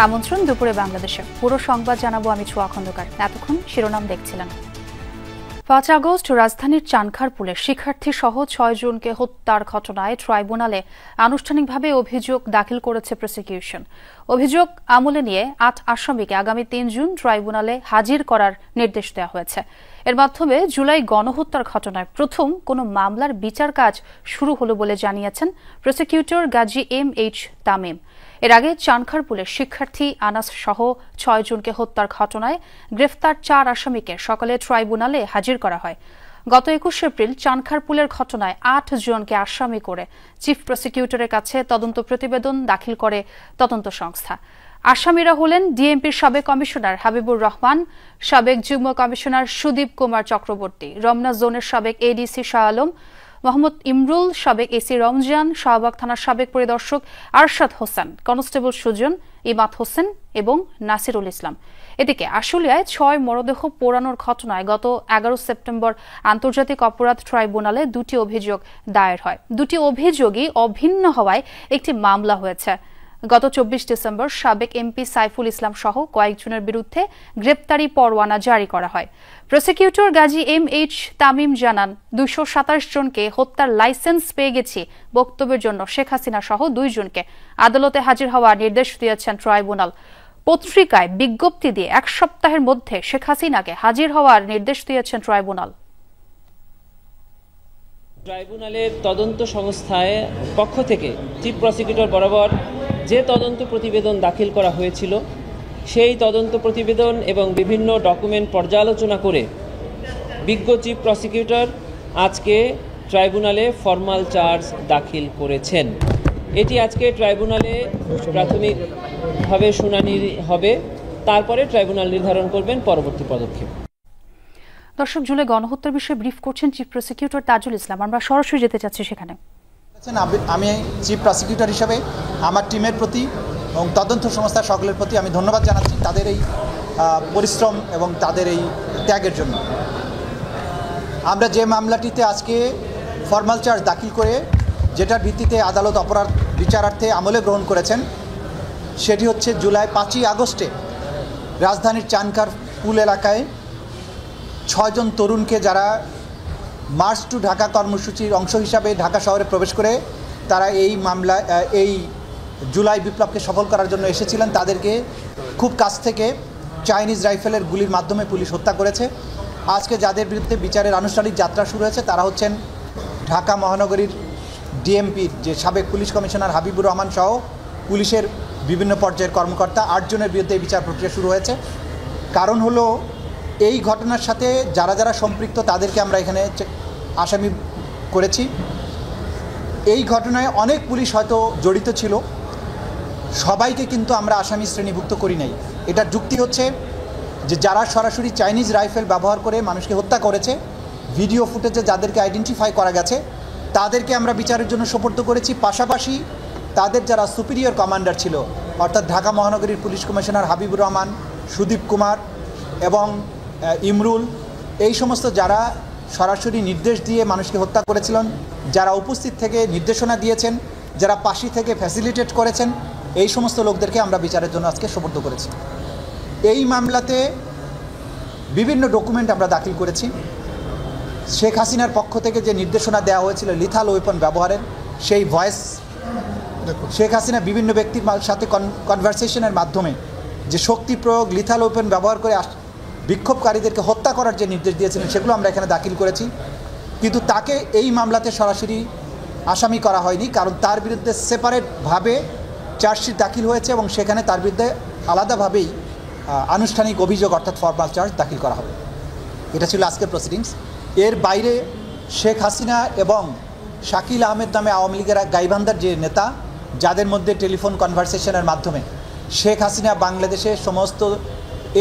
আমন্ত্রণ দুপুরে বাংলাদেশে। পুরো সংবাদ জানাবো আমি ছোঁয়া খন্দকার। এতক্ষণ শিরোনাম দেখছিলেন। ৫ আগস্ট রাজধানীর চানখারপুলে শিক্ষার্থী সহ ৬ জনকে হত্যার ঘটনায় ট্রাইব্যুনালে আনুষ্ঠানিকভাবে অভিযোগ দাখিল করেছে প্রসিকিউশন। অভিযোগ আমলে নিয়ে ৮ আসামিকে আগামী ৩ জুন ট্রাইব্যুনালে হাজির করার নির্দেশ দেওয়া হয়েছে। এর মাধ্যমে জুলাই গণহত্যার ঘটনায় প্রথম কোনো মামলার বিচার কাজ শুরু হলো বলে জানিয়েছেন প্রসিকিউটর গাজী এম.এইচ. তামিম। এর আগে চানখারপুলের শিক্ষার্থী আনাস সহ ৬ জনকে হত্যার ঘটনায় গ্রেফতার ৪ আসামিকে সকালে ট্রাইব্যুনালে হাজির করা হয়। গত ২১ এপ্রিল চানখারপুলের ঘটনায় ৮ জনকে আসামি করে চিফ প্রসিকিউটরের কাছে তদন্ত প্রতিবেদন দাখিল করে তদন্ত সংস্থা। আসামিরা হলেন ডিএমপির সাবেক কমিশনার হাবিবুর রহমান, সাবেক যুগ্ম কমিশনার সুদীপ কুমার চক্রবর্তী, রমনা জোনের সাবেক এডিসি শাহ আলম, মোহাম্মদ ইমরুল, সাবেক এসি রমজান, শাহবাগ থানার সাবেক পরিদর্শক আরশাদ হোসেন, কনস্টেবল সুজন, ইমাদ হোসেন এবং নাসিরুল ইসলাম। এদিকে আশুলিয়ায় ৬ মরদেহ পোড়ানোর ঘটনায় গত ১১ সেপ্টেম্বর আন্তর্জাতিক অপরাধ ট্রাইব্যুনালে ২টি অভিযোগ দায়ের হয়। ২টি অভিযোগই অভিন্ন হওয়ায় একটি মামলা হয়েছে। গত ২৪ ডিসেম্বর সাবেক এমপি সাইফুল ইসলাম সহ কয়েকজনের বিরুদ্ধে গ্রেপ্তারি পরোয়ানা জারি করা হয়। প্রসিকিউটর গাজী এম.এইচ. তামিম জানান, ২২৭ জনকে হত্যার লাইসেন্স পেয়ে গেছি বক্তব্যের জন্য শেখ হাসিনা সহ ২ জনকে আদালতে হাজির হওয়ার নির্দেশ দিয়েছেন ট্রাইব্যুনাল। পত্রিকায় বিজ্ঞপ্তি দিয়ে ১ সপ্তাহের মধ্যে শেখ হাসিনাকে হাজির হওয়ার নির্দেশ দিয়েছেন ট্রাইব্যুনাল। ট্রাইব্যুনালের তদন্ত সংস্থায় পক্ষ থেকে চিফ প্রসিকিউটর বরাবর যে তদন্ত প্রতিবেদন দাখিল করা হয়েছিল সেই তদন্ত প্রতিবেদন এবং বিভিন্ন ডকুমেন্ট পর্যালোচনা করে বিজ্ঞ চিফ প্রসিকিউটর আজকে ট্রাইব্যুনালে ফরমাল চার্জ দাখিল করেছেন। এটি আজকে ট্রাইব্যুনালে প্রাথমিকভাবে শুনানি হবে, তারপরে ট্রাইব্যুনাল নির্ধারণ করবেন পরবর্তী পদক্ষেপ। দর্শক, জুলাই গণহত্যার বিষয়ে ব্রিফ করছেন চিফ প্রসিকিউটর তাজুল ইসলাম। আমরা সরাসরি যেতে চাচ্ছি সেখানে। আমি চিফ প্রসিকিউটর হিসেবে আমার টিমের প্রতি এবং তদন্ত সংস্থার সকলের প্রতি আমি ধন্যবাদ জানাচ্ছি তাদের এই পরিশ্রম এবং তাদের এই ত্যাগের জন্য। আমরা যে মামলাটিতে আজকে ফরমাল চার্জ দাখিল করে যেটার ভিত্তিতে আদালত অপরাধ বিচারার্থে আমলে গ্রহণ করেছেন সেটি হচ্ছে জুলাই ৫ই আগস্টে রাজধানীর চানখারপুল এলাকায় ৬ জন তরুণকে যারা মার্চ টু ঢাকা কর্মসূচির অংশ হিসাবে ঢাকা শহরে প্রবেশ করে তারা এই জুলাই বিপ্লবকে সফল করার জন্য এসেছিলেন, তাদেরকে খুব কাছ থেকে চাইনিজ রাইফেলের গুলির মাধ্যমে পুলিশ হত্যা করেছে। আজকে যাদের বিরুদ্ধে বিচারের আনুষ্ঠানিক যাত্রা শুরু হয়েছে তারা হচ্ছেন ঢাকা মহানগরীর ডিএমপির যে সাবেক পুলিশ কমিশনার হাবিবুর রহমান সহ পুলিশের বিভিন্ন পর্যায়ের কর্মকর্তা 8 জনের বিরুদ্ধে বিচার প্রক্রিয়া শুরু হয়েছে। কারণ হলো এই ঘটনার সাথে যারা যারা সম্পৃক্ত তাদেরকে আমরা এখানে আসামি করেছি। এই ঘটনায় অনেক পুলিশ হয়তো জড়িত ছিল, সবাইকে কিন্তু আমরা আসামি শ্রেণীভুক্ত করি নাই। এটার যুক্তি হচ্ছে যে যারা সরাসরি চাইনিজ রাইফেল ব্যবহার করে মানুষকে হত্যা করেছে, ভিডিও ফুটেজে যাদেরকে আইডেন্টিফাই করা গেছে তাদেরকে আমরা বিচারের জন্য সোপর্দ করেছি। পাশাপাশি তাদের যারা সুপিরিয়র কমান্ডার ছিল অর্থাৎ ঢাকা মহানগরীর পুলিশ কমিশনার হাবিবুর রহমান, সুদীপ কুমার এবং ইমরুল, এই সমস্ত যারা সরাসরি নির্দেশ দিয়ে মানুষকে হত্যা করেছিলেন, যারা উপস্থিত থেকে নির্দেশনা দিয়েছেন, যারা পাশে থেকে ফ্যাসিলিটেট করেছেন, এই সমস্ত লোকদেরকে আমরা বিচারের জন্য আজকে সোপর্দ করেছি। এই মামলাতে বিভিন্ন ডকুমেন্ট আমরা দাখিল করেছি। শেখ হাসিনার পক্ষ থেকে যে নির্দেশনা দেওয়া হয়েছিল লিথাল ওয়েপন ব্যবহারের, সেই ভয়েস শেখ হাসিনা বিভিন্ন ব্যক্তির সাথে কনভারসেশনের মাধ্যমে যে শক্তি প্রয়োগ, লিথাল ওয়েপন ব্যবহার করে বিক্ষোভকারীদেরকে হত্যা করার যে নির্দেশ দিয়েছিলেন সেগুলো আমরা এখানে দাখিল করেছি। কিন্তু তাকে এই মামলাতে সরাসরি আসামি করা হয়নি, কারণ তার বিরুদ্ধে সেপারেটভাবে চার্জশিট দাখিল হয়েছে এবং সেখানে তার বিরুদ্ধে আলাদাভাবেই আনুষ্ঠানিক অভিযোগ অর্থাৎ ফরমাল চার্জ দাখিল করা হবে। এটা ছিল আজকের প্রসিডিংস। এর বাইরে শেখ হাসিনা এবং শাকিল আহমেদ নামে আওয়ামী লীগের গাইবান্ধার যে নেতা, যাদের মধ্যে টেলিফোন কনভারসেশনের মাধ্যমে শেখ হাসিনা বাংলাদেশে সমস্ত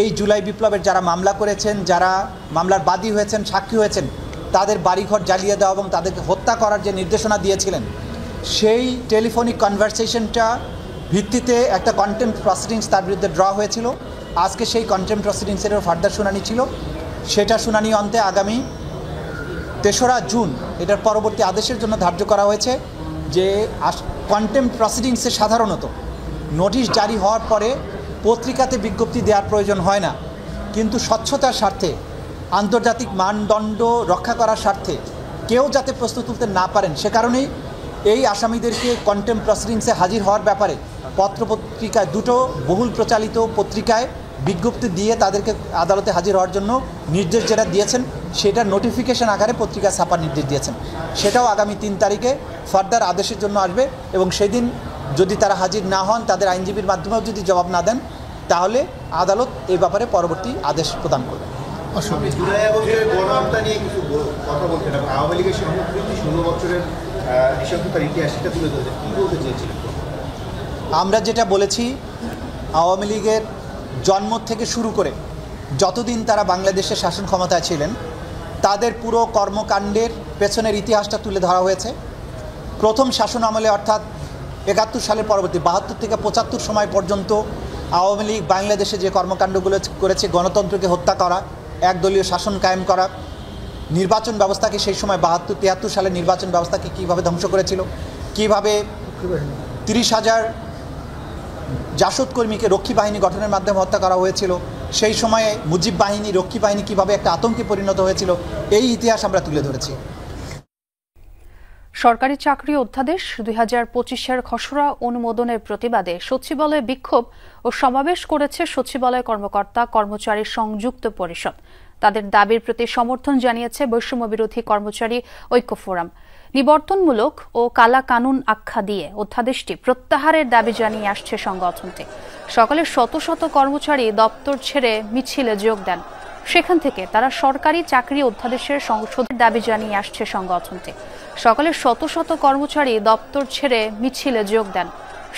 এই জুলাই বিপ্লবের যারা মামলা করেছেন, যারা মামলার বাদী হয়েছেন, সাক্ষী হয়েছেন, তাদের বাড়িঘর জ্বালিয়ে দেওয়া এবং তাদেরকে হত্যা করার যে নির্দেশনা দিয়েছিলেন, সেই টেলিফোনিক কনভারসেশনটা ভিত্তিতে একটা কন্টেম্প্ট প্রসিডিংস তার বিরুদ্ধে ড্র হয়েছিল। আজকে সেই কন্টেম্প্ট প্রসিডিংসেরও ফার্দার শুনানি ছিল। সেটা শুনানি অন্তে আগামী ৩রা জুন এটার পরবর্তী আদেশের জন্য ধার্য করা হয়েছে। যে কন্টেম্প্ট প্রসিডিংসে সাধারণত নোটিশ জারি হওয়ার পরে পত্রিকাতে বিজ্ঞপ্তি দেওয়ার প্রয়োজন হয় না, কিন্তু স্বচ্ছতার স্বার্থে, আন্তর্জাতিক মানদণ্ড রক্ষা করার স্বার্থে কেউ যাতে প্রশ্ন তুলতে না পারেন, সে কারণেই এই আসামিদেরকে কন্টেম্প প্রসিডিংসে হাজির হওয়ার ব্যাপারে পত্রপত্রিকায়, দুটো বহুল প্রচালিত পত্রিকায় বিজ্ঞপ্তি দিয়ে তাদেরকে আদালতে হাজির হওয়ার জন্য নির্দেশ যেটা দিয়েছেন, সেটা নোটিফিকেশন আকারে পত্রিকায় ছাপার নির্দেশ দিয়েছেন। সেটাও আগামী 3 তারিখে ফার্দার আদেশের জন্য আসবে, এবং সেদিন যদি তারা হাজির না হন, তাদের আইনজীবীর মাধ্যমেও যদি জবাব না দেন, তাহলে আদালত এই ব্যাপারে পরবর্তী আদেশ প্রদান করবে। আওয়ামী লীগের 16 বছরের নিঃসঙ্গতার ইতিহাস সেটা তুলে ধরতে কী বলতে চেয়েছিলেন? আমরা যেটা বলেছি, আওয়ামী লীগের জন্ম থেকে শুরু করে যতদিন তারা বাংলাদেশের শাসন ক্ষমতায় ছিলেন, তাদের পুরো কর্মকাণ্ডের পেছনের ইতিহাসটা তুলে ধরা হয়েছে। প্রথম শাসন আমলে, অর্থাৎ 71 সালের পরবর্তী 72 থেকে 75 সময় পর্যন্ত আওয়ামী লীগ বাংলাদেশে যে কর্মকাণ্ডগুলো করেছে, গণতন্ত্রকে হত্যা করা, একদলীয় শাসন কায়েম করা, নির্বাচন ব্যবস্থাকে সেই সময় 72-73 সালের নির্বাচন ব্যবস্থাকে কীভাবে ধ্বংস করেছিল, কীভাবে 30,000 জাসদ কর্মীকে রক্ষী বাহিনী গঠনের মাধ্যমে হত্যা করা হয়েছিল, সেই সময়ে মুজিব বাহিনী, রক্ষী বাহিনী কীভাবে একটা আতঙ্কে পরিণত হয়েছিল, এই ইতিহাস আমরা তুলে ধরেছি। সরকারি চাকরি অধ্যাদেশ 2025-এর খসড়া অনুমোদনের প্রতিবাদে সচিবালয়ে বিক্ষোভ ও সমাবেশ করেছে সচিবালয় কর্মকর্তা কর্মচারী সংযুক্ত পরিষদ। তাদের দাবির প্রতি সমর্থন জানিয়েছে বৈষম্য বিরোধী কর্মচারী ঐক্য ফোরাম। নিবর্তনমূলক ও কালা কানুন আখ্যা দিয়ে অধ্যাদেশটি প্রত্যাহারের দাবি জানিয়ে আসছে সংগঠনটি। সকালে শত শত কর্মচারী দপ্তর ছেড়ে মিছিলে যোগ দেন। সেখান থেকে তারা সরকারি চাকরি অধ্যাদেশের সংশোধনের দাবি জানিয়ে আসছে সংগঠনটি। সকালে শত শত কর্মচারী দপ্তর ছেড়ে মিছিলে যোগ দেন।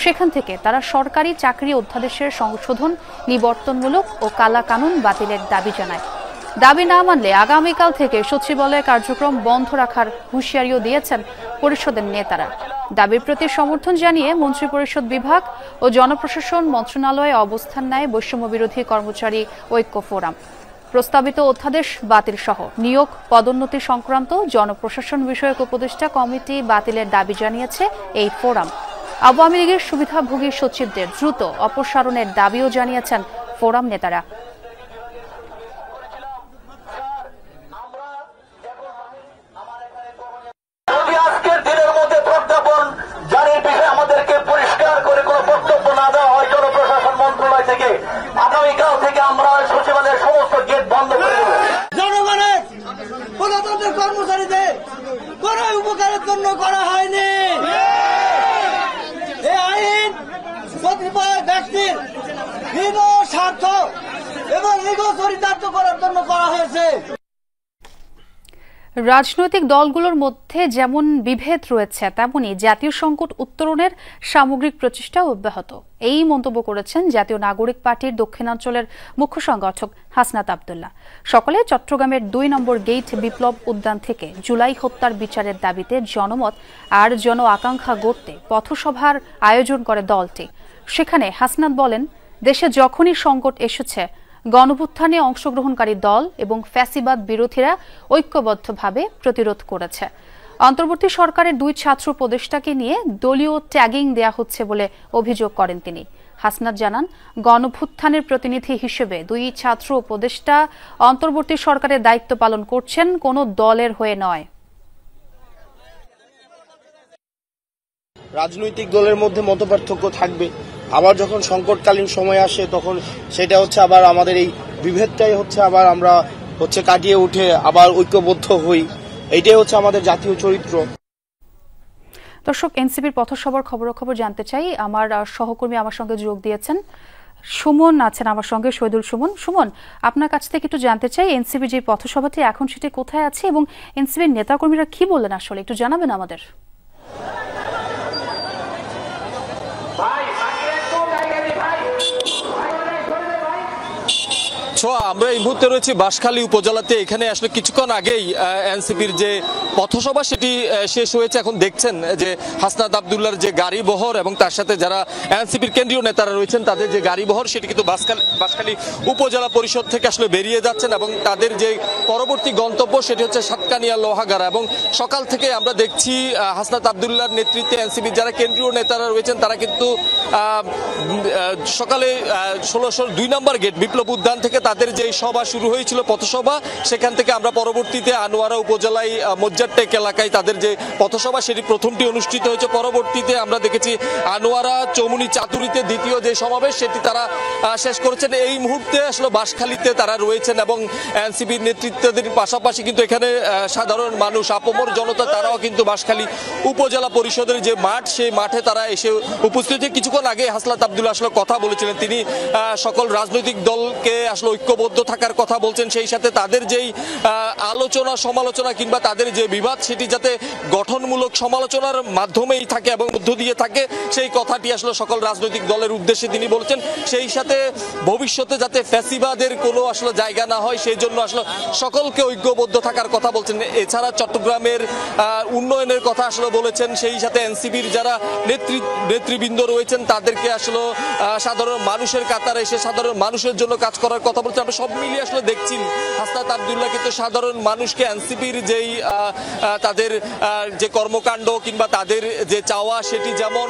সেখান থেকে তারা সরকারি চাকরি অধ্যাদেশের সংশোধন, নিবর্তনমূলক ও কালা কানুন বাতিলের দাবি জানায়। দাবি না মানলে আগামীকাল থেকে সচিবালয় কার্যক্রম বন্ধ রাখার হুঁশিয়ারিও দিয়েছেন পরিষদের নেতারা। দাবির প্রতি সমর্থন জানিয়ে মন্ত্রিপরিষদ বিভাগ ও জনপ্রশাসন মন্ত্রণালয়ে অবস্থান নেয় বৈষম্য বিরোধী কর্মচারী ঐক্য ফোরাম। প্রস্তাবিত অধ্যাদেশ বাতিল সহ নিয়োগ, পদোন্নতি সংক্রান্ত জনপ্রশাসন বিষয়ক উপদেষ্টা কমিটি বাতিলের দাবি জানিয়েছে এই ফোরাম। আওয়ামী লীগের সুবিধাভোগী সচিবদের দ্রুত অপসারণের দাবিও জানিয়েছেন ফোরাম নেতারা। আগামীকাল থেকে আমরা সচিবালয়ের সমস্ত গেট বন্ধ করে দেব। জনগণের প্রজাতন্ত্রের কর্মচারীদের কোন উপকারের জন্য করা হয়নি। এই আইন কতিপয় ব্যক্তির হীন স্বার্থ এবং ইগো চরিতার্থ করার জন্য করা হয়েছে। রাজনৈতিক দলগুলোর মধ্যে যেমন বিভেদ রয়েছে, তেমনি জাতীয় সংকট উত্তরণের সামগ্রিক প্রচেষ্টা অব্যাহত। এই মন্তব্য করেছেন জাতীয় নাগরিক পার্টির দক্ষিণাঞ্চলের মুখ্য সংগঠক হাসনাত আব্দুল্লাহ। সকালে চট্টগ্রামের 2 নম্বর গেট বিপ্লব উদ্যান থেকে জুলাই হত্যার বিচারের দাবিতে জনমত আর জন আকাঙ্ক্ষা গড়তে পথসভার আয়োজন করে দলটি। সেখানে হাসনাত বলেন, দেশে যখনই সংকট এসেছে, গণঅভ্যুত্থানে অংশগ্রহণকারী দল এবং ফ্যাসিবাদ বিরোধীরা ঐক্যবদ্ধভাবে প্রতিরোধ করেছে। অন্তর্বর্তী সরকারের 2 ছাত্র উপদেষ্টাকে নিয়ে দলীয় ট্যাগিং দেয়া হচ্ছে বলে অভিযোগ করেন তিনি। হাসনাত জানান, গণঅভ্যুত্থানের প্রতিনিধি হিসেবে 2 ছাত্র উপদেষ্টা অন্তর্বর্তী সরকারের দায়িত্ব পালন করছেন, কোনো দলের হয়ে নয়। রাজনৈতিক দলের মধ্যে মতপার্থক্য থাকবে, আবার যখন সংকটকালীন সময় আসে তখন সেটা হচ্ছে আবার আমাদের এই বিভেদটাই হচ্ছে আবার আমরা হচ্ছে কাটিয়ে উঠে আবার ঐক্যবদ্ধ হই। এইটাই হচ্ছে আমাদের জাতীয় চরিত্র। দর্শক, এনসিপির পথসভার খবরাখবর জানতে চাই। আমার সহকর্মী আমার সঙ্গে যোগ দিয়েছেন, সুমন আছেন আমার সঙ্গে, শহীদুল সুমন। সুমন, আপনার কাছ থেকে একটু জানতে চাই, এনসিপি যে পথসভাটি এখন সেটি কোথায় আছে এবং এনসিপির নেতাকর্মীরা কি বললেন আসলে একটু জানাবেন আমাদের। আমরা এই মুহূর্তে রয়েছি বাঁশখালী উপজেলাতে। এখানে আসলে কিছুক্ষণ আগেই এনসিপির যে পথসভা সেটি শেষ হয়েছে। এখন দেখছেন যে হাসনাত আব্দুল্লাহর যে গাড়ি বহর এবং তার সাথে যারা এনসিপির কেন্দ্রীয় নেতারা রয়েছেন তাদের যে গাড়ি বহর সেটি কিন্তু বাঁশখালী উপজেলা পরিষদ থেকে আসলে বেরিয়ে যাচ্ছেন এবং তাদের যে পরবর্তী গন্তব্য সেটি হচ্ছে সাতকানিয়া লোহাগাড়া। এবং সকাল থেকে আমরা দেখছি হাসনাত আব্দুল্লাহর নেতৃত্বে এনসিপির যারা কেন্দ্রীয় নেতারা রয়েছেন তারা কিন্তু সকালে 1602 নম্বর গেট বিপ্লব উদ্যান থেকে তাদের যে সভা শুরু হয়েছিল পথসভা, সেখান থেকে আমরা পরবর্তীতে আনোয়ারা উপজেলায় মজ্জারটেক এলাকায় তাদের যে পথসভা সেটি প্রথমটি অনুষ্ঠিত হয়েছে। পরবর্তীতে আমরা দেখেছি আনোয়ারা চৌমুনি চাতুরিতে দ্বিতীয় যে সমাবেশ সেটি তারা শেষ করেছেন। এই মুহূর্তে আসলে বাঁশখালীতে তারা রয়েছেন এবং এনসিপির নেতৃত্বের পাশাপাশি কিন্তু এখানে সাধারণ মানুষ আপামর জনতা তারাও কিন্তু বাঁশখালী উপজেলা পরিষদের যে মাঠ সেই মাঠে তারা এসে উপস্থিত। কিছুক্ষণ আগে হাসনাত আব্দুল্লাহ আসলে কথা বলেছিলেন, তিনি সকল রাজনৈতিক দলকে আসলে ঐক্যবদ্ধ থাকার কথা বলছেন, সেই সাথে তাদের যেই আলোচনা সমালোচনা কিংবা তাদের যে বিবাদ সেটি যাতে গঠনমূলক সমালোচনার মাধ্যমেই থাকে এবং মধ্য দিয়ে থাকে সেই কথাটি আসলে সকল রাজনৈতিক দলের উদ্দেশ্যে তিনি বলেছেন। সেই সাথে ভবিষ্যতে যাতে ফ্যাসিবাদের কোনো আসলে জায়গা না হয় সেই জন্য আসলে সকলকে ঐক্যবদ্ধ থাকার কথা বলছেন। এছাড়া চট্টগ্রামের উন্নয়নের কথা আসলে বলেছেন, সেই সাথে এনসিপির যারা নেতৃবৃন্দ রয়েছেন তাদেরকে আসলে সাধারণ মানুষের কাতারে এসে সাধারণ মানুষের জন্য কাজ করার কথা বলছেন। আমরা সব মিলিয়ে আসলে দেখছি হাসনাত আব্দুল্লাহ কিন্তু সাধারণ মানুষকে এনসিপির যেই তাদের যে কর্মকাণ্ড কিংবা তাদের যে চাওয়া সেটি যেমন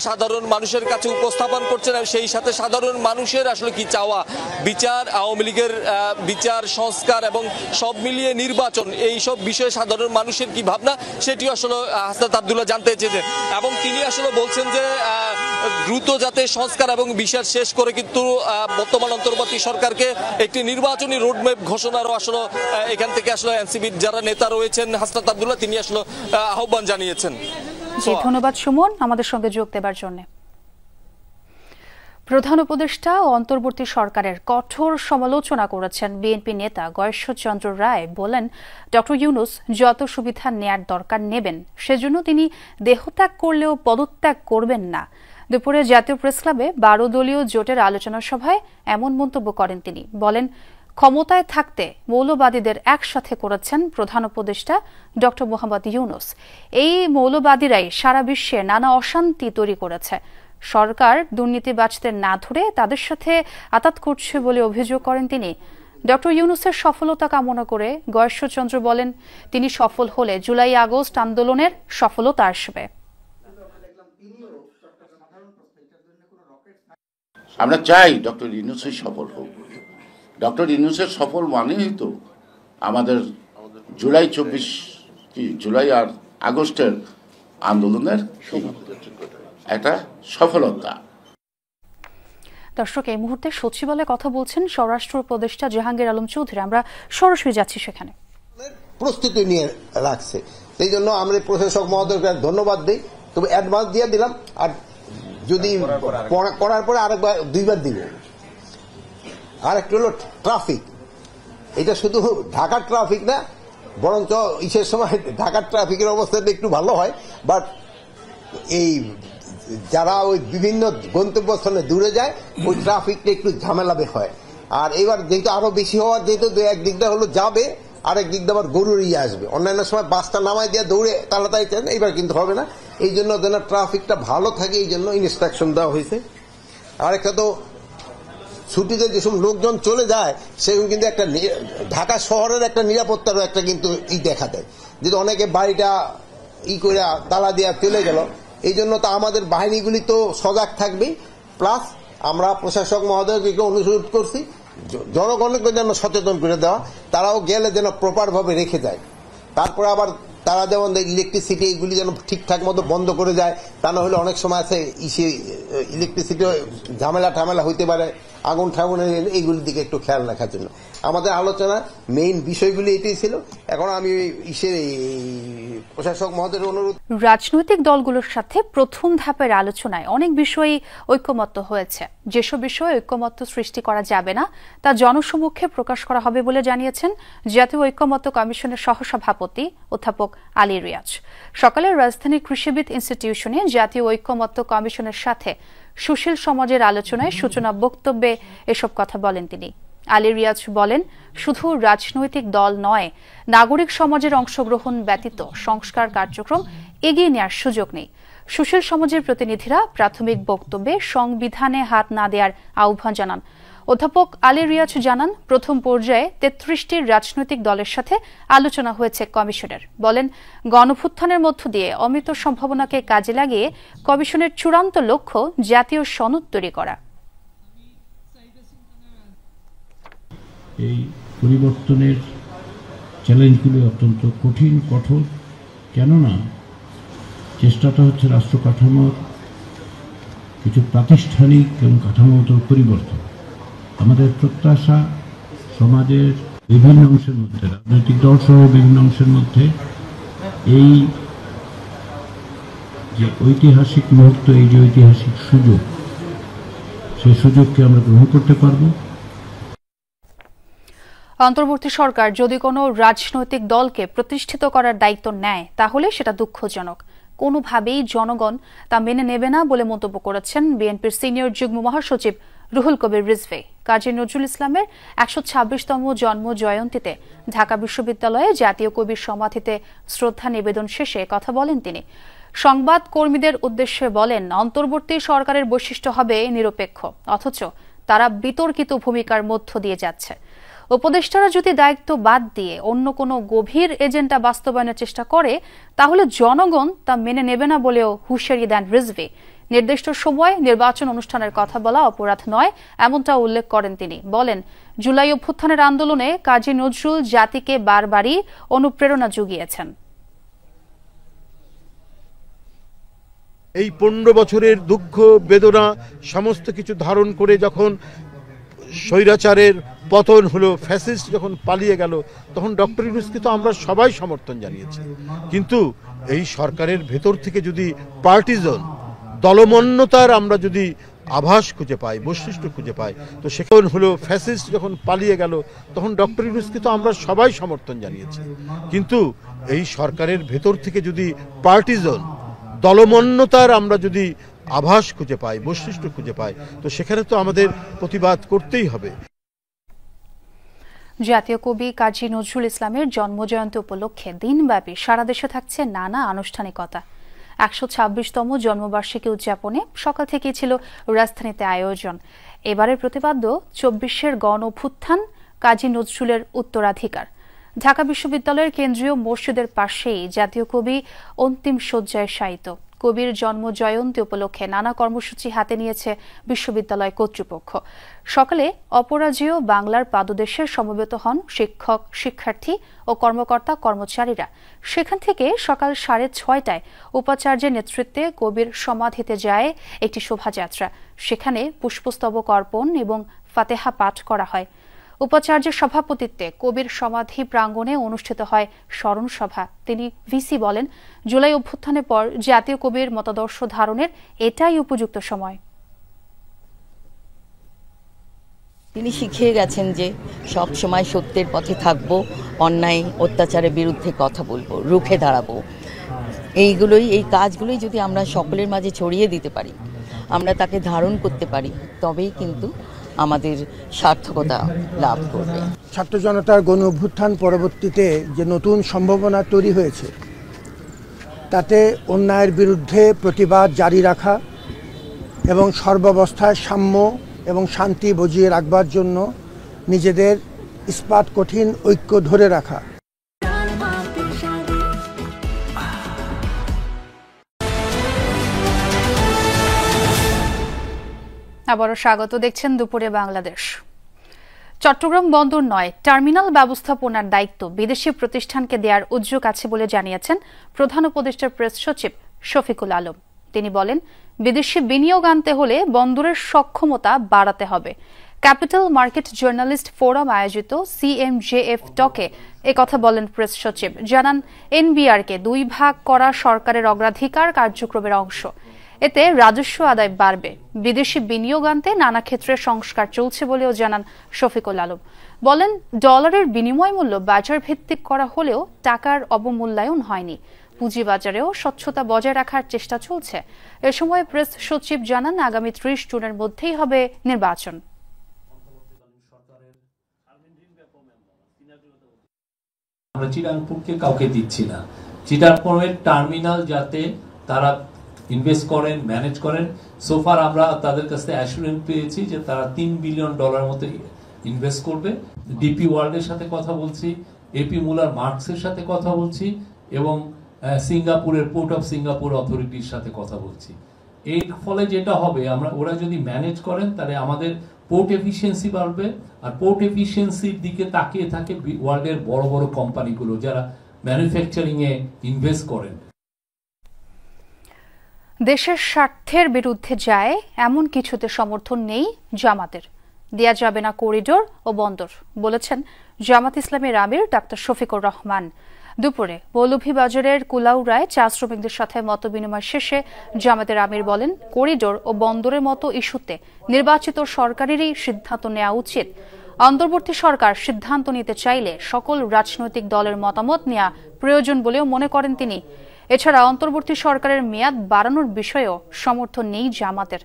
সাধারণ মানুষের কাছে উপস্থাপন করছেন, সেই সাথে সাধারণ মানুষের আসলে কি চাওয়া, বিচার, আওয়ামী লীগের বিচার সংস্কার এবং সব মিলিয়ে নির্বাচন, এই সব বিষয়ে সাধারণ মানুষের কি ভাবনা সেটিও আসলে হাসনাত আব্দুল্লাহ জানতে চেয়েছেন। এবং তিনি আসলে বলছেন যে দ্রুত যাতে সংস্কার এবং বিচার শেষ করে কিন্তু বর্তমান অন্তর্বর্তী সরকারকে একটি নির্বাচনী রোডম্যাপ ঘোষণারও আসলে এখান থেকে আসলে এনসিপির যারা নেতা রয়েছেন হাসনাত আব্দুল্লাহ তিনি আসলে আহ্বান জানিয়েছেন। জি, ধন্যবাদ সুমন আমাদের সঙ্গে যোগ দেবার জন্য। প্রধান উপদেষ্টা ও অন্তর্বর্তী সরকারের কঠোর সমালোচনা করেছেন বিএনপি নেতা গয়েশ্বরচন্দ্র রায়। বলেন, ডক্টর ইউনূস যত সুবিধা নেয়ার দরকার নেবেন, সেজন্য তিনি দেহত্যাগ করলেও পদত্যাগ করবেন না। দুপুরে জাতীয় প্রেসক্লাবে 12 দলীয় জোটের আলোচনা সভায় এমন মন্তব্য করেন তিনি। বলেন, ক্ষমতায় থাকতে মৌলবাদীদের একসাথে করেছেন প্রধান উপদেষ্টা ডক্টর মোহাম্মদ ইউনূস। এই মৌলবাদীরাই সারা বিশ্বে নানা অশান্তি তৈরি করেছে। সরকার দুর্নীতিবাজদের না ধরে তাদের সাথে আতাত করছে বলে অভিযোগ করেন তিনি। ডক্টর ইউনূসের সফলতা কামনা করে গয়েশ্বরচন্দ্র বলেন, তিনি সফল হলে জুলাই আগস্ট আন্দোলনের সফলতা আসবে। আমরা চাই ডক্টর ইউনূসের সফল হোক। ডক্টর ইউনূসের সফল মানেই তো আমাদের জুলাই আর আগস্টের আন্দোলনের একটা সফলতা। দর্শক, এই মুহূর্তে সচিবালয়ে কথা বলছেন স্বরাষ্ট্র উপদেষ্টা জাহাঙ্গীর আলম চৌধুরী। আমরা সরাসরি যাচ্ছি সেখানে। প্রস্তুতি নিয়ে রাখছে, সেই জন্য আমরা প্রশাসক মহোদয়কে ধন্যবাদ দিই। তবে অ্যাডভান্স দিয়ে দিলাম, আর যদি করার পরে আরেকবার 2বার দিব। আরেকটা হলো ট্রাফিক, এটা শুধু ঢাকার ট্রাফিক না, বরঞ্চ ইসের সময় ঢাকার ট্রাফিকের অবস্থাটা একটু ভালো হয়, বাট এই যারা ওই বিভিন্ন গন্তব্যস্থলে দূরে যায় ওই ট্রাফিকটা একটু ঝামেলাবে হয়। আর এবার যেহেতু আরো বেশি হওয়ার যেহেতু একদিকটা হলো যাবে, আরেক দিক দিয়ে আবার গরুর আসবে। অন্যান্য সময় বাসটা নামাই দিয়ে দৌড়ে তাড়াতাড়ি চান, এইবার কিন্তু হবে না। এই জন্য যেন ট্রাফিকটা ভালো থাকে এই জন্য ইনস্ট্রাকশন দেওয়া হয়েছে। আরেকটা তো ছুটিতে যেসব লোকজন চলে যায় সেরকম কিন্তু একটা ঢাকা শহরের একটা নিরাপত্তারও একটা কিন্তু দেখা দেয়, যেহেতু অনেকে বাড়িটা করে তালা দিয়ে চলে গেল। এই জন্য তো আমাদের বাহিনীগুলি তো সজাগ থাকবেই, প্লাস আমরা প্রশাসক মহোদয়কে অনুরোধ করছি জনগণকে যেন সচেতন করে দেওয়া, তারাও গেলে যেন প্রপার ভাবে রেখে যায়। তারপরে আবার তারা যেমন ইলেকট্রিসিটি এইগুলি যেন ঠিকঠাক মতো বন্ধ করে যায়, তা না হলে অনেক সময় আছে ইলেকট্রিসিটি ঝামেলা হইতে পারে, আগুন ঠাগুনের এইগুলির দিকে একটু খেয়াল রাখার জন্য আমাদের আলোচনা মেইন বিষয়গুলি এটাই ছিল। এখন আমি প্রশাসক মহোদয়ের অনুরোধ, রাজনৈতিক দলগুলোর সাথে প্রথম ধাপের আলোচনায় অনেক বিষয়ই ঐকমত্য হয়েছে। যেসব বিষয়ে ঐকমত্য সৃষ্টি করা যাবে না তা জনসমক্ষে প্রকাশ করা হবে বলে জানিয়েছেন জাতীয় ঐকমত্য কমিশনের সহসভাপতি অধ্যাপক আলী রিয়াজ। সকালে রাজধানীর কৃষিবিদ ইনস্টিটিউশনে জাতীয় ঐকমত্য কমিশনের সাথে সুশীল সমাজের আলোচনায় সূচনা বক্তব্যে এসব কথা বলেন তিনি। আলী রিয়াজ বলেন, শুধু রাজনৈতিক দল নয়, নাগরিক সমাজের অংশগ্রহণ ব্যতীত সংস্কার কার্যক্রম এগিয়ে নেওয়ার সুযোগ নেই। সুশীল সমাজের প্রতিনিধিরা প্রাথমিক বক্তব্যে সংবিধানে হাত না দেওয়ার আহ্বান জানান। অধ্যাপক আলী রিয়াজ জানান, প্রথম পর্যায়ে 33টি রাজনৈতিক দলের সাথে আলোচনা হয়েছে কমিশনের। বলেন, গণঅভ্যুত্থানের মধ্য দিয়ে অমৃত সম্ভাবনাকে কাজে লাগিয়ে কমিশনের চূড়ান্ত লক্ষ্য জাতীয় সনদ তৈরি করা। এই পরিবর্তনের চ্যালেঞ্জগুলি অত্যন্ত কঠিন, কঠোর। কেননা চেষ্টাটা হচ্ছে রাষ্ট্র কাঠামোর কিছু প্রাতিষ্ঠানিক এবং কাঠামোগত পরিবর্তন। আমাদের প্রত্যাশা সমাজের বিভিন্ন অংশের মধ্যে, রাজনৈতিক দল সহ বিভিন্ন অংশের মধ্যে এই যে ঐতিহাসিক মুহূর্ত, এই যে ঐতিহাসিক সুযোগ, সেই সুযোগকে আমরা গ্রহণ করতে পারব। অন্তর্বর্তী সরকার যদি কোনো রাজনৈতিক দলকে প্রতিষ্ঠিত করার দায়িত্ব নেয়, তাহলে সেটা দুঃখজনক। কোনোভাবেই জনগণ তা মেনে নেবে না বলে মন্তব্য করেছেন বিএনপির সিনিয়র যুগ্ম মহাসচিব রুহুল কবির রিজভী। কাজী নজরুল ইসলামের 126তম জন্ম জয়ন্তীতে ঢাকা বিশ্ববিদ্যালয়ে জাতীয় কবির সমাধিতে শ্রদ্ধা নিবেদন শেষে কথা বলেন তিনি। সংবাদ কর্মীদের উদ্দেশ্যে বলেন, অন্তর্বর্তী সরকারের বৈশিষ্ট্য হবে নিরপেক্ষ, অথচ তারা বিতর্কিত ভূমিকার মধ্য দিয়ে যাচ্ছে। উপদেষ্টারা যদি দায়িত্ব বাদ দিয়ে অন্য কোনো গভীর এজেন্ডা বাস্তবায়নের চেষ্টা করে, তাহলে জনগণ তা মেনে নেবে না বলেও হুঁশিয়ারি দেন রিজভী। নির্দিষ্ট সময় নির্বাচন অনুষ্ঠানের কথা বলা অপরাধ নয়, এমনটা উল্লেখ করেন তিনি। বলেন, জুলাই অভ্যুত্থানের আন্দোলনে কাজী নজরুল জাতিকে বারবারই অনুপ্রেরণা জুগিয়েছেন। এই 15 বছরের দুঃখ বেদনা সমস্ত কিছু ধারণ করে যখন স্বৈরাচারের পতন হলো, ফ্যাসিস্ট যখন পালিয়ে গেল, তখন ডক্টর ইউনূসকে তো আমরা সবাই সমর্থন জানিয়েছি। কিন্তু এই সরকারের ভেতর থেকে যদি পার্টিজন দলমন্যতার আমরা যদি আভাস খুঁজে পাই, বৈশিষ্ট্য খুঁজে পাই, তো সেখানে হলো ফ্যাসিস্ট যখন পালিয়ে গেল, তখন ডক্টর ইউনূসকে তো আমরা সবাই সমর্থন জানিয়েছি। কিন্তু এই সরকারের ভেতর থেকে যদি পার্টিজন দলমন্যতার আমরা যদি আভাস খুঁজে পাই, বৈশিষ্ট্য খুঁজে পাই, তো সেখানে তো আমাদের প্রতিবাদ করতেই হবে। জাতীয় কবি কাজী নজরুল ইসলামের জন্মজয়ন্তী উপলক্ষে দিনব্যাপী সারা দেশে থাকছে নানা আনুষ্ঠানিকতা। 126তম জন্মবার্ষিকী উদযাপনে সকাল থেকেই ছিল রাজধানীতে আয়োজন। এবারের প্রতিপাদ্য 24-এর গণ অভ্যুত্থান, কাজী নজরুলের উত্তরাধিকার। ঢাকা বিশ্ববিদ্যালয়ের কেন্দ্রীয় মসজিদের পাশেই জাতীয় কবি অন্তিম শয্যায় শায়িত। কবির জন্ম জয়ন্তী উপলক্ষে নানা কর্মসূচি হাতে নিয়েছে বিশ্ববিদ্যালয় কর্তৃপক্ষ। সকালে অপরাজেয় বাংলার পাদদেশে সমবেত হন শিক্ষক, শিক্ষার্থী ও কর্মকর্তা কর্মচারীরা। সেখান থেকে সকাল 6:30টায় উপাচার্যের নেতৃত্বে কবির সমাধিতে যায় একটি শোভাযাত্রা। সেখানে পুষ্পস্তবক অর্পণ এবং ফাতেহা পাঠ করা হয়। উপাচার্যের সভাপতিত্বে কবির সমাধি প্রাঙ্গণে অনুষ্ঠিত হয় স্মরণ সভা। তিনি ভিসি বলেন, জুলাই অভ্যুত্থানের পর জাতীয় কবির মতাদর্শ ধারণের এটাই উপযুক্ত সময়। তিনি শিখিয়ে গেছেন যে সব সময় সত্যের পথে থাকবো, অন্যায় অত্যাচারের বিরুদ্ধে কথা বলবো, রুখে দাঁড়াবো। এই কাজগুলোই যদি আমরা সকলের মাঝে ছড়িয়ে দিতে পারি, আমরা তাকে ধারণ করতে পারি, তবেই কিন্তু আমাদের সার্থকতা লাভ করবে। ছাত্র জনতার গণ অভ্যুত্থান পরবর্তীতে যে নতুন সম্ভাবনা তৈরি হয়েছে, তাতে অন্যায়ের বিরুদ্ধে প্রতিবাদ জারি রাখা এবং সর্বাবস্থায় সাম্য এবং শান্তি বজিয়ে রাখবার জন্য নিজেদের ইস্পাত কঠিন ঐক্য ধরে রাখা। আবারও স্বাগত, দেখছেন দুপুরে বাংলাদেশ। চট্টগ্রাম বন্দর নয়, টার্মিনাল ব্যবস্থাপনার দায়িত্ব বিদেশি প্রতিষ্ঠানকে দেওয়ার উদ্যোগ আছে বলে জানিয়েছেন প্রধান উপদেষ্টার প্রেস সচিব শফিকুল আলম। তিনি বলেন, বিদেশি বিনিয়োগ আনতে হলে বন্দরের সক্ষমতা বাড়াতে হবে। ক্যাপিটাল মার্কেট জার্নালিস্ট ফোরাম আয়োজিত CMJF টকে একথা বলেন প্রেস সচিব। জানান, NBR-কে 2 ভাগ করা সরকারের অগ্রাধিকার কার্যক্রমের অংশ। এতে রাজস্ব আদায় বাড়বে। বিদেশি বিনিয়োগ আনতে নানা ক্ষেত্রে সংস্কার চলছে বলেও জানান শফিকুল আলম। বলেন, ডলারের বিনিময় মূল্য বাজার ভিত্তিক করা হলেও টাকার অবমূল্যায়ন হয়নি। পুঁজিবাজারেও স্বচ্ছতা বজায় রাখার চেষ্টা চলছে। এ সময় প্রেস সচিব জানান, আগামী 30 জুনের মধ্যেই হবে নির্বাচন। আমরা চিটাগংকে কাউকে দিচ্ছি না। চিটাগংয়ের টার্মিনাল যাতে তারা ইনভেস্ট করেন, ম্যানেজ করেন, সোফার আমরা তাদের কাছে অ্যাসুরেন্স পেয়েছি যে তারা $3 বিলিয়ন মতো ইনভেস্ট করবে। ডিপি ওয়ার্ল্ডের সাথে কথা বলছি, এপি মুলার মার্কসের সাথে কথা বলছি এবং সিঙ্গাপুরের পোর্ট অফ সিঙ্গাপুর অথরিটির সাথে কথা বলছি। এর ফলে যেটা হবে, ওরা যদি ম্যানেজ করেন তাহলে আমাদের পোর্ট এফিসিয়েন্সি বাড়বে, আর পোর্ট এফিসিয়েন্সির দিকে তাকিয়ে থাকে ওয়ার্ল্ডের বড় বড় কোম্পানিগুলো যারা ম্যানুফ্যাকচারিং এ ইনভেস্ট করেন। দেশের স্বার্থের বিরুদ্ধে যায় এমন কিছুতে সমর্থন নেই জামাতের, দেয়া যাবে না করিডোর ও বন্দর, বলেছেন জামাত ইসলামের আমির ডাক্তার শফিকুর রহমান। দুপুরে মৌলভীবাজারের কুলাউড়ায় চা শ্রমিকদের সাথে মতবিনিময় শেষে জামাতের আমির বলেন, করিডোর ও বন্দরের মতো ইস্যুতে নির্বাচিত সরকারেরই সিদ্ধান্ত নেওয়া উচিত। অন্তর্বর্তী সরকার সিদ্ধান্ত নিতে চাইলে সকল রাজনৈতিক দলের মতামত নেওয়া প্রয়োজন বলেও মনে করেন তিনি। এছাড়া অন্তর্বর্তী সরকারের মেয়াদ বাড়ানোর বিষয়েও সমর্থন নেই জামাতের।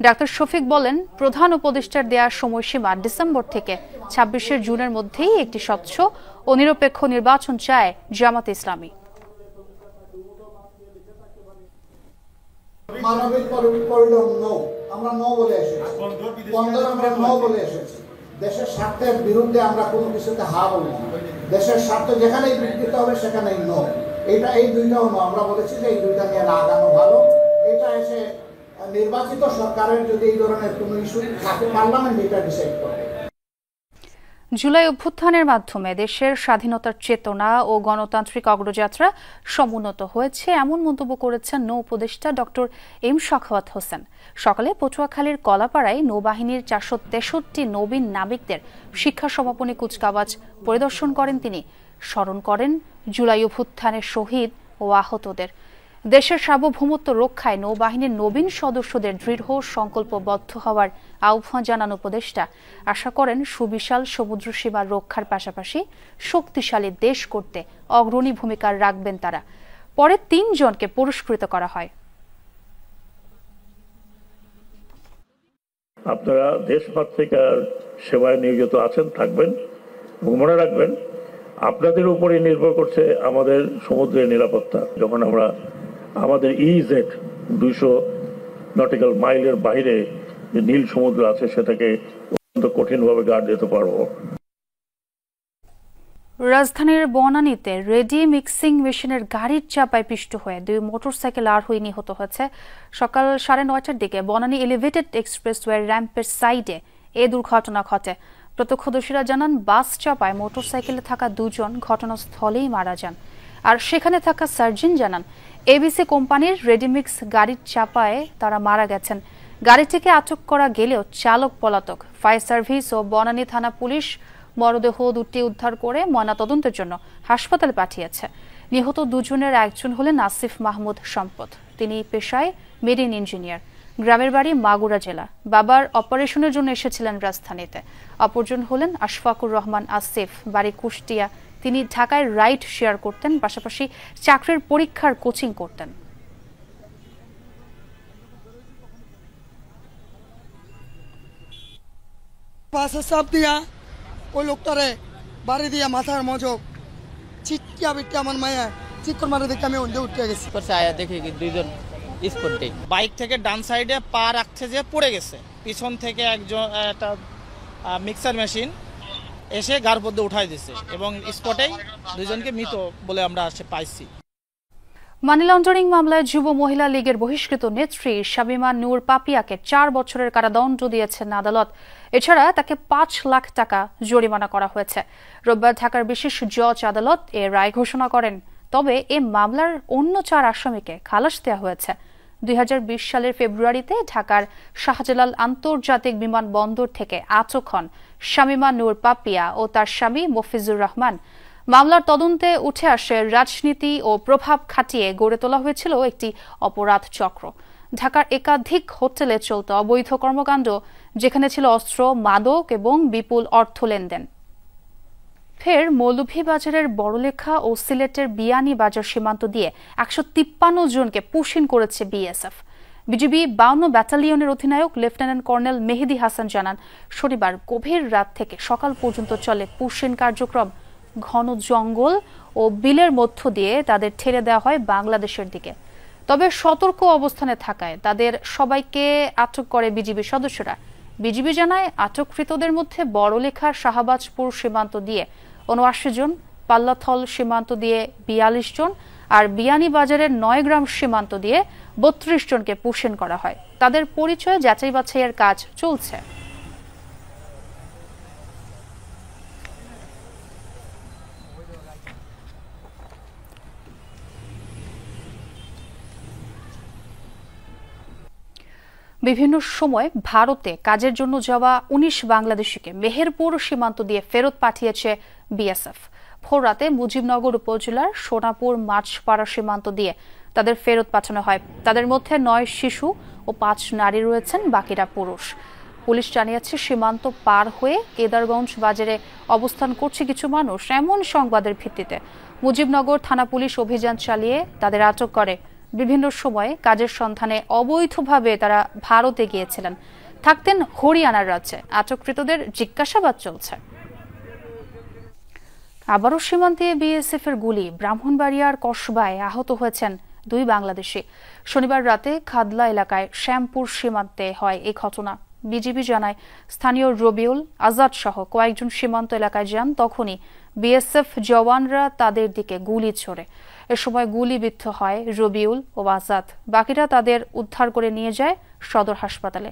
ডাক্তার শফিক বলেন, প্রধান উপদেষ্টার দেয়া সময়সীমা ডিসেম্বর থেকে 26 জুনের মধ্যেই একটি স্বচ্ছ ও নিরপেক্ষ নির্বাচন চায় জামাত ইসলামী। মানবিক করিডোর নো, আমরা নো বলে এসেছি, বন্দর আমরা নো বলে এসেছি। দেশের স্বার্থের বিরুদ্ধে আমরা কোনো কিছুতে হা বলি না। দেশের স্বার্থ যেখানেই বিকৃত হবে সেখানেই নো। এই দুইটাও নো, আমরা বলেছি যে এই দুইটা নিয়ে না আগানো ভালো। এটা এসে নির্বাচিত সরকারের যদি এই ধরনের কোনো ইস্যু থাকে, পার্লামেন্ট এটা ডিসাইড করবে। জুলাই অভ্যুত্থানের মাধ্যমে দেশের স্বাধীনতার চেতনা ও গণতান্ত্রিক অগ্রযাত্রা সমুন্নত হয়েছে, এমন মন্তব্য করেছেন নৌ উপদেষ্টা ডক্টর এম সাখাওয়াত হোসেন। সকালে পটুয়াখালীর কলাপাড়ায় নৌবাহিনীর 463 নবীন নাবিকদের শিক্ষা সমাপনী কুচকাওয়াজ পরিদর্শন করেন তিনি। স্মরণ করেন জুলাই অভ্যুত্থানের শহীদ ও আহতদের। দেশের সার্বভৌমত্ব রক্ষায় নৌবাহিনীর নবীন সদস্যদের দৃঢ় সংকল্পবদ্ধ হওয়ার আহ্বান জানান উপদেষ্টা। আশা করেন সুবিশাল সমুদ্র সীমা রক্ষার পাশাপাশি শক্তিশালী দেশ করতে অগ্রণী ভূমিকা রাখবেন তারা। পরে 3 জনকে পুরস্কৃত করা হয়। আপনারা দেশ মাতৃকার সেবায় নিয়োজিত আছেন, থাকবেন এবং মনে রাখবেন আপনাদের উপরে নির্ভর করছে আমাদের সমুদ্রের নিরাপত্তা। যখন আমরা আমাদের ইজেড 200 নটিক্যাল মাইলের বাইরে যে নীল সমুদ্র আছে সেটাকে অত্যন্ত কঠিনভাবে গার্ড দিতে পারবো। রাজধানীর বনানীতে রেডি মিক্সিং মেশিনের গাড়ির চাপায় পিষ্ট হয়ে 2 মোটরসাইকেল আরোহী নিহত হয়েছে। সকাল 9:30টার দিকে বনানী এলিভেটেড এক্সপ্রেসওয়ে র্যাম্পের সাইডে এ দুর্ঘটনা ঘটে। প্রত্যক্ষদর্শীরা জানান, বাস চাপায় মোটরসাইকেলে থাকা 2 জন ঘটনাস্থলেই মারা যান। আর সেখানে থাকা সার্জন জানান, এবিসি কোম্পানির রেডিমিক্স গাড়ির চাপায় তারা মারা গেছেন। গাড়িটিকে আটক করা গেলেও চালক পলাতক। ফায়ার সার্ভিস ও বনানী থানা পুলিশ মরদেহ 2টি উদ্ধার করে ময়নাতদন্তের জন্য হাসপাতালে পাঠিয়েছে। নিহত 2 জনের একজন হলেন আসিফ মাহমুদ সম্পদ। তিনি পেশায় মেরিন ইঞ্জিনিয়ার। গ্রামের বাড়ি মাগুরা জেলা। বাবার অপারেশনের জন্য এসেছিলেন রাজধানীতে। অপরজন হলেন আশফাকুর রহমান আসিফ, বাড়ি কুষ্টিয়া। তিনি ঢাকায় রাইড শেয়ার করতেন, পাশাপাশি চাকরির পরীক্ষার কোচিং করতেন। পাশে চাপ দিয়া ওই লোকটারে বাড়ি দিয়া মাথার মজক চিটকিয়া বিটকে আমার মায়া চিকর মারে দেখে আমি ওন্দে উঠে গেছি। আয়া দেখি 2 জন স্পটে বাইক থেকে ডান সাইডে পা রাখছে যে পড়ে গেছে। পিছন থেকে একজন একটা মিক্সার মেশিন এসে গার মধ্যে উঠাই দিয়েছে এবং স্পটেই 2 জনকে মৃত বলে আমরা পাইছি। মানি লন্ডারিং মামলায় যুব মহিলা লীগের বহিষ্কৃত নেত্রী শামিমা নূর পাপিয়াকে 4 বছরের কারাদণ্ড দিয়েছেন আদালত। এছাড়া তাকে 5 লাখ টাকা জরিমানা করা হয়েছে। রোববার ঢাকার বিশেষ জজ আদালত এ রায় ঘোষণা করেন। তবে এ মামলার অন্য 4 আসামিকে খালাস দেওয়া হয়েছে। 2020 সালের ফেব্রুয়ারিতে ঢাকার শাহজালাল আন্তর্জাতিক বিমানবন্দর থেকে আটক হন শামিমা নূর পাপিয়া ও তার স্বামী মফিজুর রহমান। মামলার তদন্তে উঠে আসে রাজনীতি ও প্রভাব খাটিয়ে গড়ে তোলা হয়েছিল একটি অপরাধ চক্র। ঢাকার একাধিক হোটেলে চলত অবৈধ কর্মকাণ্ড, যেখানে ছিল অস্ত্র, মাদক এবং বিপুল অর্থ লেনদেন। ফের মৌলভীবাজারের বড়লেখা ও সিলেটের বিয়ানীবাজার সীমান্ত দিয়ে 153 জনকে পুশিন করেছে বিএসএফ। বিজিবি 52 ব্যাটালিয়নের অধিনায়ক লেফটেন্যান্ট কর্নেল মেহেদি হাসান জানান, শনিবার গভীর রাত থেকে সকাল পর্যন্ত চলে পুশিন কার্যক্রম। ঘন জঙ্গল ও বিলের মধ্য দিয়ে তাদের ঠেলে দেওয়া হয় বাংলাদেশের দিকে। তবে সতর্ক অবস্থানে থাকায় তাদের সবাইকে আটক করে বিজিবি সদস্যরা। বিজিবি জানায় আটককৃতদের মধ্যে বড়লেখার শাহবাজপুর সীমান্ত দিয়ে ৭৯ জন, পাল্লাথল সীমান্ত দিয়ে ৪২ জন আর বিয়ানীবাজারের ৯ গ্রাম সীমান্ত দিয়ে ৩২ জনকে পুষেন করা হয়। তাদের পরিচয় যাচাই বাছাইয়ের কাজ চলছে। বিভিন্ন সময় ভারতে কাজের জন্য যাওয়া ১৯ বাংলাদেশিকে মেহেরপুর সীমান্ত দিয়ে ফেরত পাঠিয়েছে বিএসএফ। ভোররাতে মুজিবনগর উপজেলার সোনাপুর মাছপাড়া সীমান্ত দিয়ে তাদের ফেরত পাঠানো হয়। তাদের মধ্যে ৯ শিশু ও ৫ নারী রয়েছেন, বাকিরা পুরুষ। পুলিশ জানিয়েছে সীমান্ত পার হয়ে কেদারগঞ্জ বাজারে অবস্থান করছে কিছু মানুষ। এমন সংবাদের ভিত্তিতে মুজিবনগর থানা পুলিশ অভিযান চালিয়ে তাদের আটক করে। বিভিন্ন সময়ে কাজের সন্ধানে অবৈধভাবে তারা ভারতে গিয়েছিলেন, থাকতেন হরিয়ানার রাজ্যে। আটককৃতদের জিজ্ঞাসাবাদ চলছে। আবারও সীমান্তে বিএসএফ এর গুলি। ব্রাহ্মণবাড়িয়ার কসবায় আহত হয়েছেন 2 বাংলাদেশি। শনিবার রাতে খাদলা এলাকায় শ্যামপুর সীমান্তে হয় এই ঘটনা। বিজিবি জানায় স্থানীয় রবিউল, আজাদ সহ কয়েকজন সীমান্ত এলাকায় যান, তখনই বিএসএফ জওয়ানরা তাদের দিকে গুলি ছোড়ে। এ সময় গুলিবিদ্ধ হয় রবিউল ও আজাদ। বাকিরা তাদের উদ্ধার করে নিয়ে যায় সদর হাসপাতালে।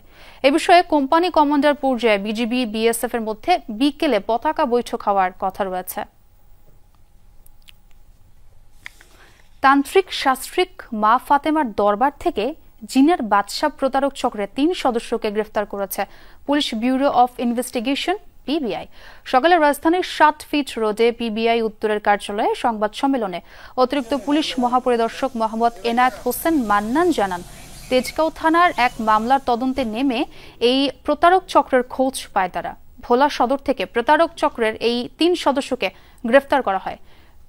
এ বিষয়ে কোম্পানি কমান্ডার পর্যায়ে বিজিবি বিএসএফ এর মধ্যে বিকেলে পতাকা বৈঠক হওয়ার কথা রয়েছে। তান্ত্রিক শাস্ত্রিক মা ফাতেমার দরবার থেকে জিনের বাদশাহ প্রতারক চক্রের 3 সদস্যকে গ্রেফতার করেছে police bureau of investigation PBI. সকালে রাজধানীর 7 ফিট রোডে পিবিআই উত্তরের কার্যালয়ে সংবাদ সম্মেলনে অতিরিক্ত পুলিশ মহাপরিদর্শক মোহাম্মদ এনায়েত হোসেন মান্নান জানান, তেজগাঁও থানার এক মামলার তদন্তে নেমে এই প্রতারক চক্রের খোঁজ পায় তারা। ভোলা সদর থেকে প্রতারক চক্রের এই 3 সদস্যকে গ্রেফতার করা হয়।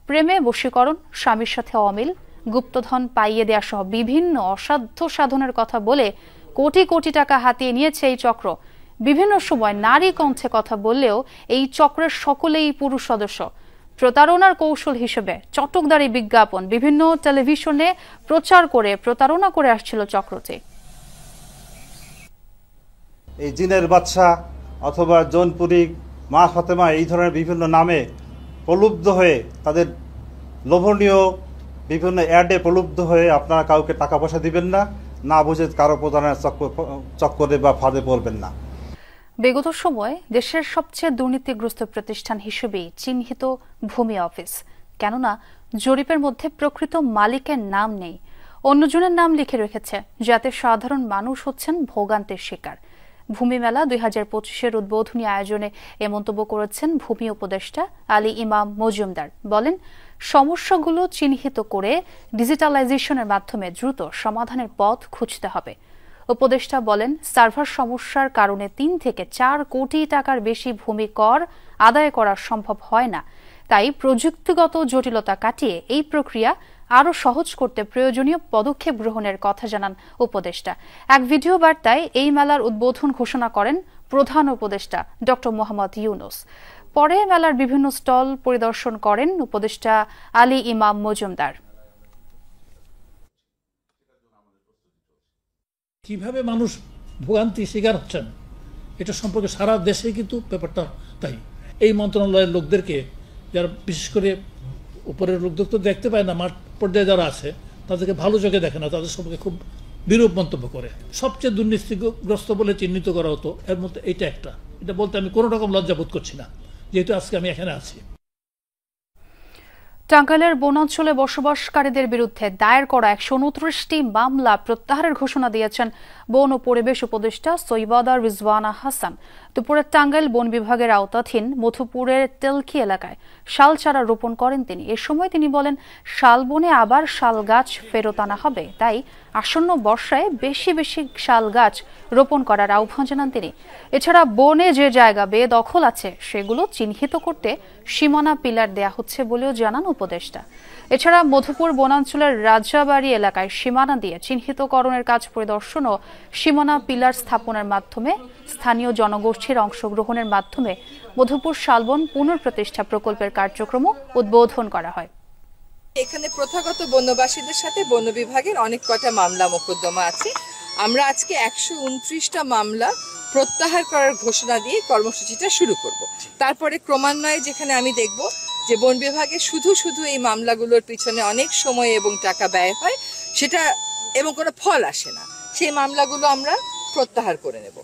প্রেমে বশীকরণ, স্বামীর সাথে অমিল, গুপ্তধন পাইয়ে দেয়া সহ বিভিন্ন অসাধ্য সাধনের কথা বলে কোটি কোটি টাকা হাতিয়ে নিয়েছে এই চক্র। বিভিন্ন সময় নারী কণ্ঠে কথা বললেও এই চক্রের সকলেই পুরুষ সদস্য। প্রতারণার কৌশল হিসেবে চটকদারি বিজ্ঞাপন বিভিন্ন টেলিভিশনে প্রচার করে প্রতারণা করে আসছিল চক্রটি। এই জিনের বাদশাহ অথবা জৌনপুরী, মা ফাতেমা এই ধরনের বিভিন্ন নামে প্রলুব্ধ হয়ে তাদের লোভনীয় বিভিন্ন অ্যাডে প্রলুব্ধ হয়ে আপনারা কাউকে টাকা পয়সা দিবেন না, না বুঝে কারো প্রতারণার চক্করে বা ফাঁদে পড়বেন না। বিগত সময়ে দেশের সবচেয়ে দুর্নীতিগ্রস্ত প্রতিষ্ঠান হিসেবেই চিহ্নিত ভূমি অফিস। কেননা জরিপের মধ্যে প্রকৃত মালিকের নাম নেই, অন্যজনের নাম লিখে রেখেছে, যাতে সাধারণ মানুষ হচ্ছেন ভোগান্তির শিকার। ভূমি মেলা 2025-এর উদ্বোধনী আয়োজনে এ মন্তব্য করেছেন ভূমি উপদেষ্টা আলী ইমাম মজুমদার। বলেন, সমস্যাগুলো চিহ্নিত করে ডিজিটালাইজেশনের মাধ্যমে দ্রুত সমাধানের পথ খুঁজতে হবে। উপদেষ্টা বলেন, সার্ভার সমস্যার কারণে 3 থেকে 4 কোটি টাকার বেশি ভূমি কর আদায় করা সম্ভব হয় না। তাই প্রযুক্তিগত জটিলতা কাটিয়ে এই প্রক্রিয়া আরও সহজ করতে প্রয়োজনীয় পদক্ষেপ গ্রহণের কথা জানান উপদেষ্টা। এক ভিডিও বার্তায় এই মেলার উদ্বোধন ঘোষণা করেন প্রধান উপদেষ্টা ডক্টর মোহাম্মদ ইউনুস। পরে মেলার বিভিন্ন স্টল পরিদর্শন করেন উপদেষ্টা আলী ইমাম মজুমদার। কিভাবে মানুষ ভোগান্তি শিকার হচ্ছেন এটা সম্পর্কে সারা দেশে কিন্তু ব্যাপারটা তাই। এই মন্ত্রণালয়ের লোকদেরকে, যারা বিশেষ করে উপরের লোকদের তো দেখতে পায় না, মাঠ পর্যায়ে যারা আছে তাদেরকে ভালো চোখে দেখে না, তাদের সম্পর্কে খুব বিরূপ মন্তব্য করে। সবচেয়ে দুর্নীতিগ্রস্ত বলে চিহ্নিত করা হতো, এর মধ্যে এইটা একটা। এটা বলতে আমি কোনো রকম লজ্জা বোধ করছি না, যেহেতু আজকে আমি এখানে আছি। টাঙ্গাইলের বনাঞ্চলে বসবাসকারীদের বিরুদ্ধে দায়ের করা 129টি মামলা প্রত্যাহারের ঘোষণা দিয়েছেন বন ও পরিবেশ উপদেষ্টা সৈয়দা রিজওয়ানা হাসান। দুপুরে টাঙ্গাইল বন বিভাগের আওতাধীন মধুপুরের তেলকি এলাকায় শাল চারা রোপণ করেন তিনি। এ সময় তিনি বলেন, শাল বনে আবার শাল গাছ ফেরত আনা হবে, তাই আসন্ন বর্ষায় বেশি বেশি শাল গাছ রোপণ করার আহ্বান জানান তিনি। এছাড়া বনে যে জায়গা বেদখল আছে সেগুলো চিহ্নিত করতে সীমানা পিলার দেয়া হচ্ছে বলেও জানান উপদেষ্টা। এছাড়া মধুপুর বনাঞ্চলের রাজাবাড়ি এলাকায় সীমানা দিয়ে চিহ্নিতকরণের কাজ পরিদর্শন ও সীমানা পিলার স্থাপনের মাধ্যমে স্থানীয় জনগোষ্ঠীর অংশগ্রহণের মাধ্যমে মধুপুর শালবন পুনঃপ্রতিষ্ঠা প্রকল্পের কার্যক্রম উদ্বোধন করা হয়। এখানে প্রথাগত বন্যবাসীদের সাথে বন বিভাগের অনেক কটা মামলা মোকদ্দমা আছে। আমরা আজকে 129টা মামলা প্রত্যাহার করার ঘোষণা দিয়ে কর্মসূচিটা শুরু করব। তারপরে ক্রমান্বয়ে যেখানে আমি দেখব যে বন বিভাগে শুধু এই মামলাগুলোর পিছনে অনেক সময় এবং টাকা ব্যয় হয় সেটা এবং কোনো ফল আসে না, সেই মামলাগুলো আমরা প্রত্যাহার করে নেব।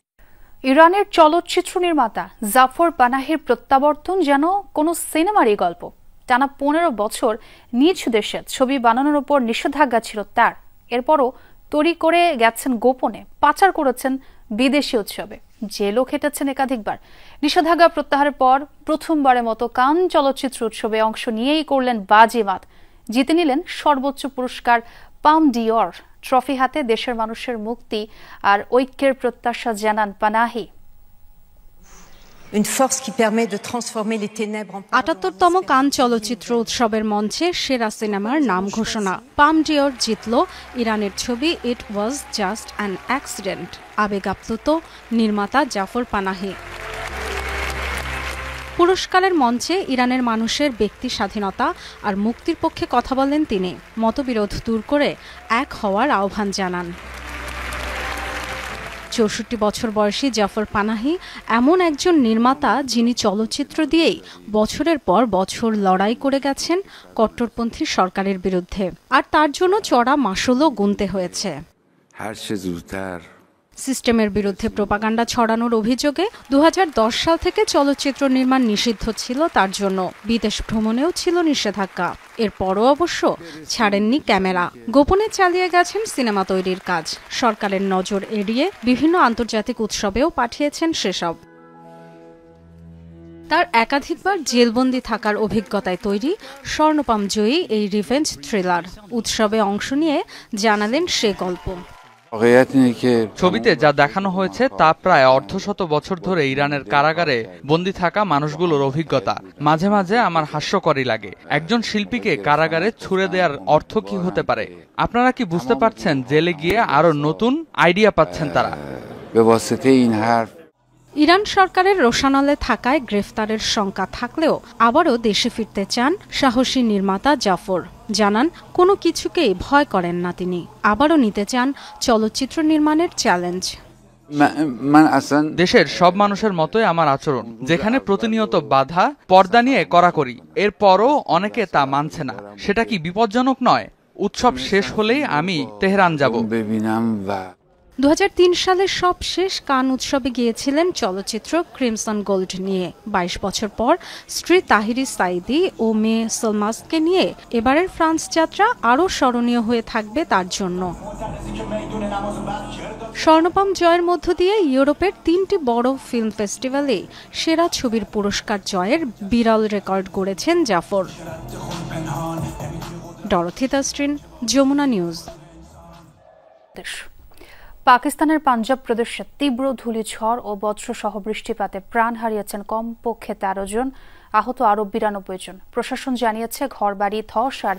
ইরানের চলচ্চিত্র নির্মাতা জাফর পানাহির প্রত্যাবর্তন যেন কোনো সিনেমারই গল্প। টানা 15 বছর নিজ দেশে ছবি বানানোর উপর নিষেধাজ্ঞা ছিল তার। এরপরও তৈরি করে গেছেন গোপনে, পাচার করেছেন বিদেশি উৎসবে, জেলও খেটেছেন একাধিকবার। নিষেধাজ্ঞা প্রত্যাহারের পর প্রথমবারের মতো কান চলচ্চিত্র উৎসবে অংশ নিয়েই করলেন বাজিমাত। জিতে নিলেন সর্বোচ্চ পুরস্কার পাম ডিওর ট্রফি হাতে দেশের মানুষের মুক্তি আর ঐক্যের প্রত্যাশা জানান পানাহি। ৭৮তম কান চলচ্চিত্র উৎসবের মঞ্চে সেরা সিনেমার নাম ঘোষণা। পাম ডিওর জিতল ইরানের ছবি ইট ওয়াজ জাস্ট অ্যান অ্যাক্সিডেন্ট। আবেগ আপ্লুত নির্মাতা জাফর পানাহি। পুরস্কারের মঞ্চে ইরানের মানুষের ব্যক্তি স্বাধীনতা আর মুক্তির পক্ষে কথা বলেন তিনি। মতবিরোধ দূর করে এক হওয়ার আহ্বান জানান। ৬৪ বছর বয়সী জাফর পানাহি এমন একজন নির্মাতা যিনি চলচ্চিত্র দিয়েই বছরের পর বছর লড়াই করে গেছেন কট্টরপন্থী সরকারের বিরুদ্ধে, আর তার জন্য চড়া মাশুলও গুনতে হয়েছে। সিস্টেমের বিরুদ্ধে প্রোপাগান্ডা ছড়ানোর অভিযোগে ২০১০ সাল থেকে চলচ্চিত্র নির্মাণ নিষিদ্ধ ছিল তার জন্য। বিদেশ ভ্রমণেও ছিল নিষেধাজ্ঞা। এরপরও অবশ্য ছাড়েননি ক্যামেরা। গোপনে চালিয়ে গেছেন সিনেমা তৈরির কাজ। সরকারের নজর এড়িয়ে বিভিন্ন আন্তর্জাতিক উৎসবেও পাঠিয়েছেন সেসব। তার একাধিকবার জেলবন্দি থাকার অভিজ্ঞতায় তৈরি স্বর্ণপাম জয়ী এই রিভেঞ্জ থ্রিলার। উৎসবে অংশ নিয়ে জানালেন সে গল্প। ছবিতে যা দেখানো হয়েছে তা প্রায় অর্ধশত বছর ধরে ইরানের কারাগারে বন্দী থাকা মানুষগুলোর অভিজ্ঞতা। মাঝে মাঝে আমার হাস্যকরই লাগে। একজন শিল্পীকে কারাগারে ছুড়ে দেওয়ার অর্থ কি হতে পারে? আপনারা কি বুঝতে পারছেন? জেলে গিয়ে আরো নতুন আইডিয়া পাচ্ছেন তারা। ইরান সরকারের রোশানলে থাকায় গ্রেফতারের শঙ্কা থাকলেও আবারও দেশে ফিরতে চান সাহসী নির্মাতা জাফর। জানান কোনো কিছুকেই ভয় করেন না তিনি। আবারও নিতে চান চলচ্চিত্র নির্মাণের চ্যালেঞ্জ। দেশের সব মানুষের মতোই আমার আচরণ, যেখানে প্রতিনিয়ত বাধা, পর্দা নিয়ে কড়াকড়ি। এরপরও অনেকে তা মানছে না। সেটা কি বিপজ্জনক নয়? উৎসব শেষ হলেই আমি তেহরান যাব। ২০০৩ সালের সবশেষ কান উৎসবে গিয়েছিলেন চলচ্চিত্র ক্রিমসন গোল্ড নিয়ে। ২২ বছর পর স্ত্রী তাহিরি সাইদি ও মেয়ে সলমাসকে নিয়ে এবারের ফ্রান্স যাত্রা আরও স্মরণীয় হয়ে থাকবে তার জন্য। স্বর্ণপাম জয়ের মধ্য দিয়ে ইউরোপের ৩টি বড় ফিল্ম ফেস্টিভ্যালে সেরা ছবির পুরস্কার জয়ের বিরল রেকর্ড গড়েছেন জাফর। Dorothy Tasrin, Jamuna News. পাকিস্তানের পাঞ্জাব প্রদেশে তীব্র ধূলিঝড় ও বজ্রসহ বৃষ্টিপাতে প্রাণ হারিয়েছেন কমপক্ষে ১৩ জন, আহত আরও ৯২ জন। প্রশাসন জানিয়েছে ঘরবাড়ি ধস আর